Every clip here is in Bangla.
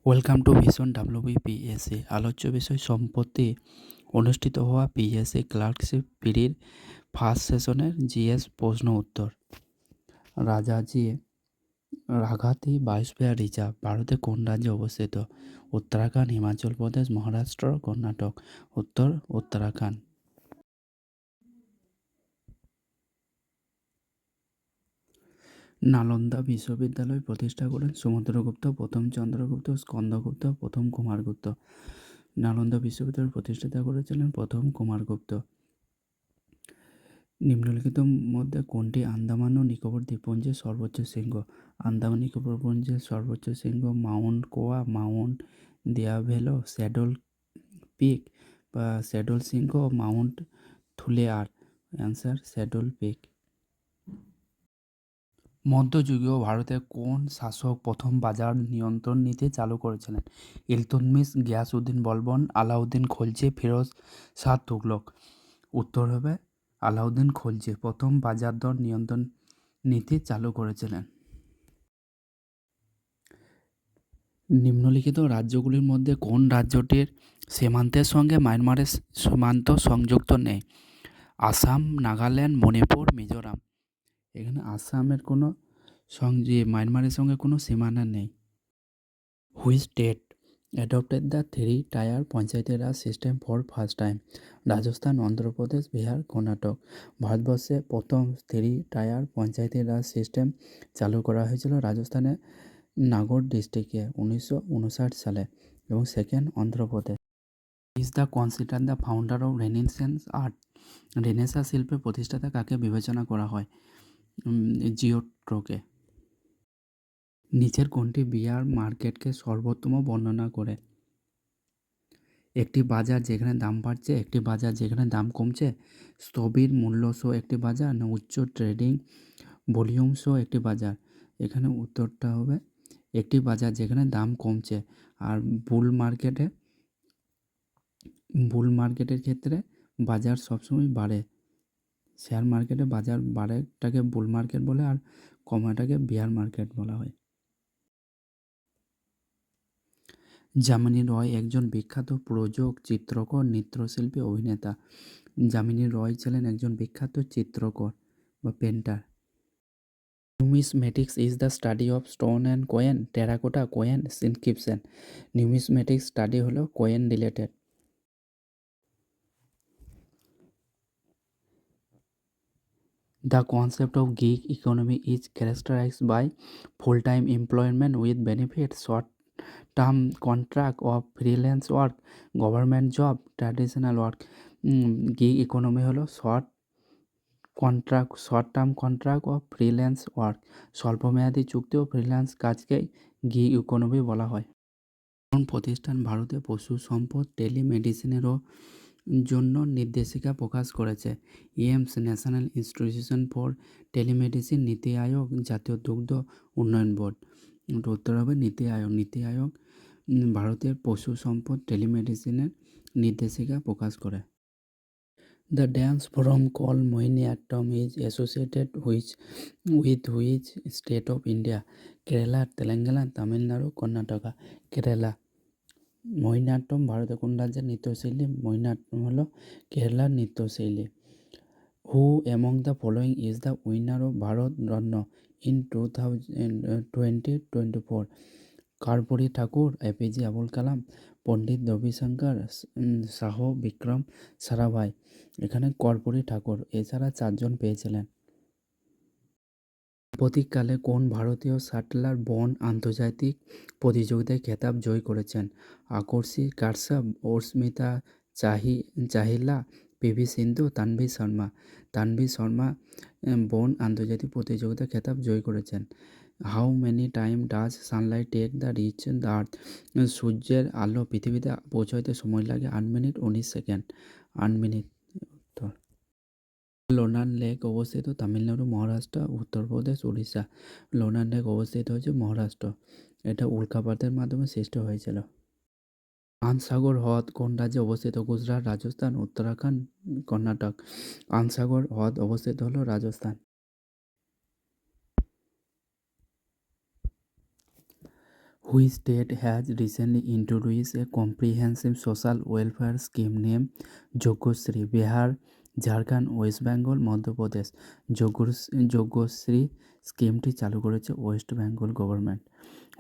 Welcome to vision WBPSC। আলোচ্য বিষয় সম্প্রতি অনুষ্ঠিত হওয়া পিএসসি ক্লার্কশিপ পিডির ফার্স্ট সেশনের জিএস প্রশ্ন উত্তর। রাজাজি রাঘাতি বায়োস্ফিয়ার রিজার্ভ ভারতে কোন রাজ্যে অবস্থিত? উত্তরাখণ্ড, হিমাচল প্রদেশ, মহারাষ্ট্র, কর্ণাটক। উত্তর উত্তরাখণ্ড। নালন্দা বিশ্ববিদ্যালয় প্রতিষ্ঠা করেন সমুদ্রগুপ্ত প্রথম, চন্দ্রগুপ্ত, স্কন্দগুপ্ত প্রথম, কুমারগুপ্ত। নালন্দা বিশ্ববিদ্যালয় প্রতিষ্ঠাতা করেছিলেন প্রথম কুমারগুপ্ত। নিম্নলিখিত মধ্যে কোনটি আন্দামান ও নিকোবর দ্বীপপুঞ্জের সর্বোচ্চ শৃঙ্গ? আন্দামান নিকোবর দ্বীপপুঞ্জের সর্বোচ্চ শৃঙ্গ Mount Koyob, Mount Diavolo, saddle peak বা স্যাডল শৃঙ্গ, Mount Thuillier. Answer saddle peak. মধ্যযুগীয় ভারতে কোন শাসক প্রথম বাজার নিয়ন্ত্রণ নীতি চালু করেছিলেন? ইলতুৎমিশ, গিয়াসউদ্দিন বলবন, আলাউদ্দিন খলজি, ফিরোজ শাহ তুগলক। উত্তর হবে আলাউদ্দিন খলজি প্রথম বাজার দর নিয়ন্ত্রণ নীতি চালু করেছিলেন। নিম্নলিখিত রাজ্যগুলির মধ্যে কোন রাজ্যটির সীমান্তের সঙ্গে মায়ানমারের সীমান্ত সংযুক্ত নেই? আসাম, নাগাল্যান্ড, মণিপুর, মিজোরাম। এখানে আসামের কোনো মায়ানমারের সঙ্গে কোনো সীমানা নেই। Which state adopted the three tyre Panchayati Raj system for first time? Rajasthan, Andhra Pradesh, Bihar, Karnataka. ভারতবর্ষে প্রথম থ্রি টায়ার পঞ্চায়েতি রাজ সিস্টেম চালু করা হয়েছিল রাজস্থানের নাগৌর ডিস্ট্রিক্টে 1959 সালে এবং second Andhra Pradesh. Is the consider the founder of renaissance art? Renaissance শিল্পের প্রতিষ্ঠাতা কাকে বিবেচনা করা হয়? জিওট্রোকে। নিচের কোনটি বিয়ার মার্কেটকে সর্বোত্তম বর্ণনা করে? একটি বাজার যেখানে দাম বাড়ছে, একটি বাজার যেখানে দাম কমছে, স্থবির মূল্য সহ একটি বাজার, না উচ্চ ট্রেডিং ভলিউম সহ একটি বাজার? এখানে উত্তরটা হবে একটি বাজার যেখানে দাম কমছে। আর বুল মার্কেটের ক্ষেত্রে বাজার সবসময় বাড়ে। শেয়ার মার্কেটে বাজার বাড়েটাকে বুল মার্কেট বলে আর কমাটাকে বিয়ার মার্কেট বলা হয়। যামিনী রয় একজন বিখ্যাত প্রযোজক, চিত্রকর, নৃত্যশিল্পী, অভিনেতা। যামিনী রয় ছিলেন একজন বিখ্যাত চিত্রকর বা painter. Numismatics is the study of stone and coin, terracotta, coin, inscription. Numismatics study হলো coin related. The concept of gig economy is characterized by full-time employment with benefits, short-term contract of freelance work, government job, traditional work. Gig economy হলো শর্ট টার্ম কন্ট্রাক্ট ও ফ্রিল্যান্স ওয়ার্ক। স্বল্পমেয়াদী চুক্তি ও ফ্রিল্যান্স কাজকেই গিগ ইকোনমি বলা হয়। কোন প্রতিষ্ঠান ভারতে পশু সম্পদ টেলিমেডিসিনেরও জন্য নির্দেশিকা প্রকাশ করেছে? AIIMS, National Institution for Telemedicine, NITI Aayog, জাতীয় দুগ্ধ উন্নয়ন বোর্ড। উত্তর হবে নীতি আয়োগ। নীতি আয়োগ ভারতের পশু সম্পদ টেলিমেডিসিনের নির্দেশিকা প্রকাশ করে। The dance form call Mohiniyattam is associated with which state of India? Kerala, Telangana, Tamil Nadu, Karnataka. Kerala. Mohiniyattam ভারতের কোন রাজ্যের নৃত্যশৈলী? মোহিনীঅট্টম হলো কেরালার নৃত্যশৈলী। Who among the following is the winner of Bharat Ratna in 2024? Karpoori Thakur, APJ Abul Kalam, Pandit Ravi Shankar, Shah Vikram Sarabhai. এখানে কর্পূরী ঠাকুর, এছাড়া 4জন পেয়েছিলেন। সাম্প্রতিককালে কোন ভারতীয় শাটলার বন আন্তর্জাতিক প্রতিযোগিতায় খেতাব জয় করেছেন? আকর্ষি কাশ্যপ, অস্মিতা চাহিলা, পিভি সিন্ধু, তানভি শর্মা। তানভি শর্মা বন আন্তর্জাতিক প্রতিযোগিতায় খেতাব জয় করেছেন। How many time does sunlight take the reach the earth? সূর্যের আলো পৃথিবীতে পৌঁছাইতে সময় লাগে 8 minute 19 second. 8 minute. Lonar lake অবস্থিত তামিলনাড়ু, মহারাষ্ট্র, উত্তরপ্রদেশ, উড়িষ্যা। লোনার লেক অবস্থিত হচ্ছে মহারাষ্ট্র। এটা উল্কাপাতের মাধ্যমে সৃষ্টি হয়েছিল। আনসাগর হ্রদ কোন রাজ্যে অবস্থিত? গুজরাট, রাজস্থান, উত্তরাখণ্ড, কর্ণাটক। আনসাগর হ্রদ অবস্থিত হলো Rajasthan. Which state has recently introduced a comprehensive social welfare scheme named Yogyashree? Bihar, Jharkhand, West Bengal, Madhya Pradesh. Yogyashree স্কিমটি চালু করেছে West Bengal government.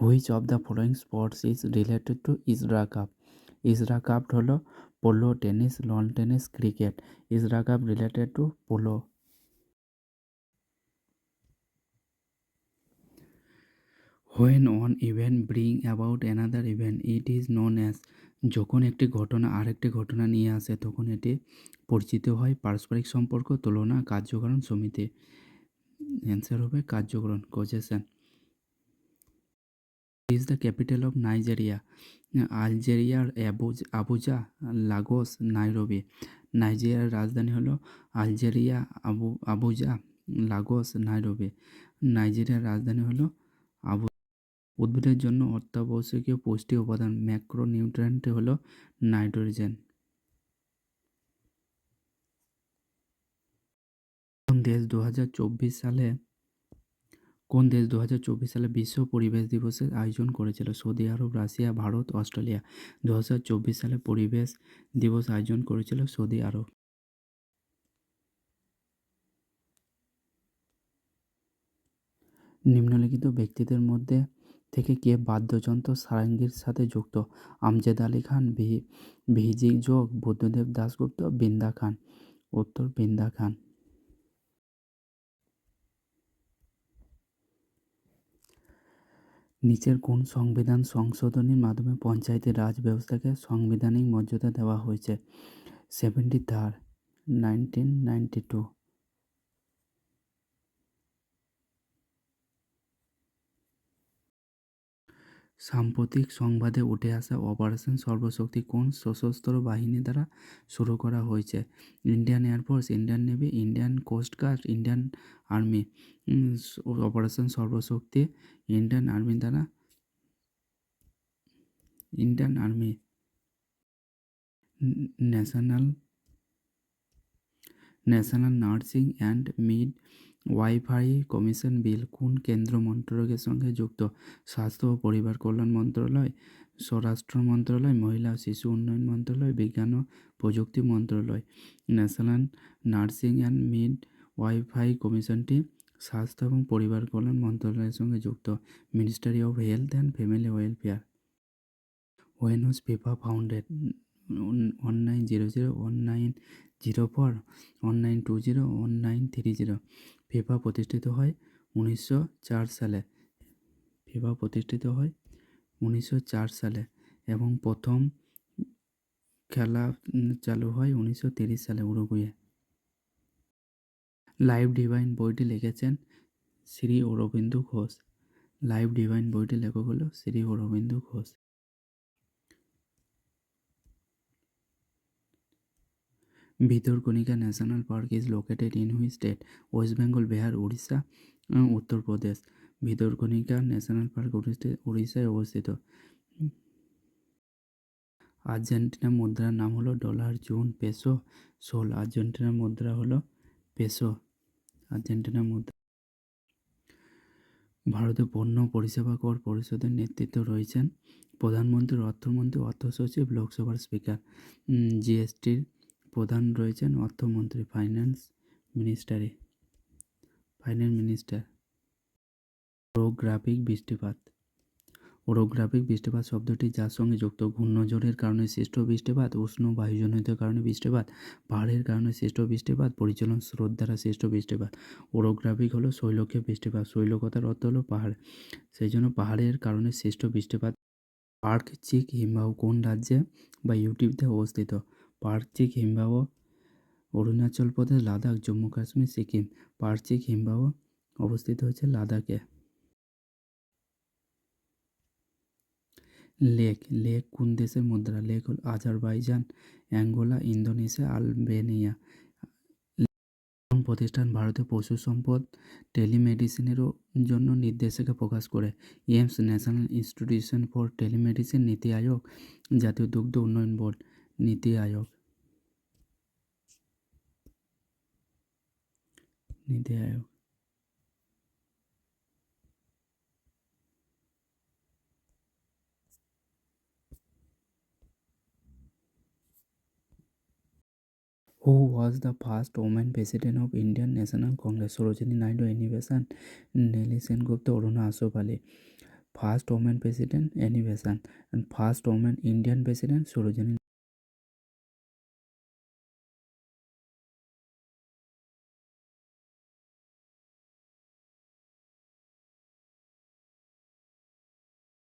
Which of the following sports is related to Ezra cup? Ezra cup হলো polo, tennis, lawn tennis, cricket. Ezra cup related to polo. When one event bring about another event, it is known as. যখন একটি ঘটনা আরেকটি ঘটনা নিয়ে আসে তখন এটি পরিচিত হয় পারস্পরিক সম্পর্ক, তুলনা, কার্যকরণ সমিতি। অ্যান্সার হবে কার্যকরণ, causation. Is the capital of Nigeria? আলজেরিয়ার আবুজা, লাগোস, নাইরোবি। নাইজেরিয়ার রাজধানী হলো আলজেরিয়া, আবুজা, লাগোস, নাইরোবি। নাইজেরিয়ার রাজধানী হলো আবু। উদ্ভিদের জন্য অত্যাবশ্যকীয় পুষ্টি উপাদান ম্যাক্রোনিউট্রিয়েন্ট হলো নাইট্রোজেন। কোন দেশ 2024 সালে বিশ্ব পরিবেশ দিবসের আয়োজন করেছিল? সৌদি আরব, রাশিয়া, ভারত, অস্ট্রেলিয়া। 2024 সালে পরিবেশ দিবস আয়োজন করেছিল সৌদি আরব। নিম্নলিখিত ব্যক্তিদের মধ্যে থেকে কে বাদ্যযন্ত্র সারাঙ্গীর সাথে যুক্ত? আমজেদ আলী খান, ভিজি যোগ, বুদ্ধদেব দাশগুপ্ত, বিন্দা খান। উত্তর বিন্দা খান। নিচের কোন সংবিধান সংশোধনীর মাধ্যমে পঞ্চায়েতি রাজ ব্যবস্থাকে সাংবিধানিক মর্যাদা দেওয়া হয়েছে? 73, 1992। সাম্প্রতিক সংবাদে উঠে আসা অপারেশন সর্বশক্তি কোন সশস্ত্র বাহিনী দ্বারা শুরু করা হয়েছে? Indian air force, Indian navy, Indian coast guard, Indian army. Operation Sarvashakti Indian army দ্বারা। Indian army. National nursing and midwifery commission bill কোন কেন্দ্র মন্ত্রকের সঙ্গে যুক্ত? স্বাস্থ্য ও পরিবার কল্যাণ মন্ত্রণালয়, স্বরাষ্ট্র মন্ত্রণালয়, মহিলা ও শিশু উন্নয়ন মন্ত্রণালয়, বিজ্ঞান ও প্রযুক্তি মন্ত্রণালয়। National nursing and midwifery কমিশনটি স্বাস্থ্য এবং পরিবার কল্যাণ মন্ত্রণালয়ের সঙ্গে যুক্ত। Ministry of health and family welfare. When was FIFA founded? 1900, 1904, 1920, 1930। FIFA প্রতিষ্ঠিত হয় 1904 সালে। ফিফা প্রতিষ্ঠিত হয় 1904 সালে এবং প্রথম খেলা চালু হয় 1930 সালে উরুগুয়ে। লাইভ ডিভাইন বইটি লিখেছেন শ্রী অরবিন্দ ঘোষ। লাইভ ডিভাইন বইটি লেখক হলো Shri Aurobindo Ghosh. Bhitarkanika national park is located in which state? West Bengal, Bihar, Orissa, Uttar Pradesh. Bhitarkanika national park উড়িষ্যায় অবস্থিত। আর্জেন্টিনা মুদ্রার নাম হলো ডলার। June, peso, soul. আর্জেন্টিনার মুদ্রা হলো পেসো। আর্জেন্টিনার মুদ্রা। ভারতে পণ্য পরিষেবা কর পরিষদের নেতৃত্বে রয়েছেন প্রধানমন্ত্রী, অর্থমন্ত্রী, অর্থ সচিব, লোকসভার স্পিকার। জিএসটির প্রধান রয়েছেন অর্থমন্ত্রী, ফাইন্যান্স মিনিস্টার। ওরোগ্রাফিক বৃষ্টিপাত। ওরোগ্রাফিক বৃষ্টিপাত শব্দটি যার সঙ্গে যুক্ত? ঘূর্ণঝড়ের কারণে সৃষ্ট বৃষ্টিপাত, উষ্ণ বায়ুজনিত কারণে বৃষ্টিপাত, পাহাড়ের কারণে সৃষ্ট বৃষ্টিপাত, পরিচলন স্রোত দ্বারা সৃষ্ট বৃষ্টিপাত। ওরোগ্রাফিক হলো শৈলক্ষে বৃষ্টিপাত। শৈলকতার অর্থ হলো পাহাড়, সেই জন্য পাহাড়ের কারণে সৃষ্ট বৃষ্টিপাত। পার্ক চিক হিমবাহ কোন রাজ্যে বা ইউটিউবতে অবস্থিত? পার্ক চিক হিমবাহ অরুণাচল প্রদেশ, লাদাখ, জম্মু কাশ্মীর, সিকিম। পার্ক চিক হিমবাহ অবস্থিত হচ্ছে লাদাখে। লেক কোন দেশের মুদ্রা? লেক হল আজারবাইজান, অ্যাঙ্গোলা, ইন্দোনেশিয়া, আলবেনিয়া। কোন প্রতিষ্ঠান ভারতে পশু সম্পদ টেলিমেডিসিনের জন্য নির্দেশিকা প্রকাশ করে? AIIMS, National Institution for Telemedicine, NITI Aayog, জাতীয় দুগ্ধ উন্নয়ন বোর্ড। নীতি আয়োগ। Who was the first woman president of Indian National Congress? Sarojini Naidu, Annie Besant, Nelly Sengupta, Aruna Asogale. First woman president, Annie Besant, and first woman Indian president, Sarojini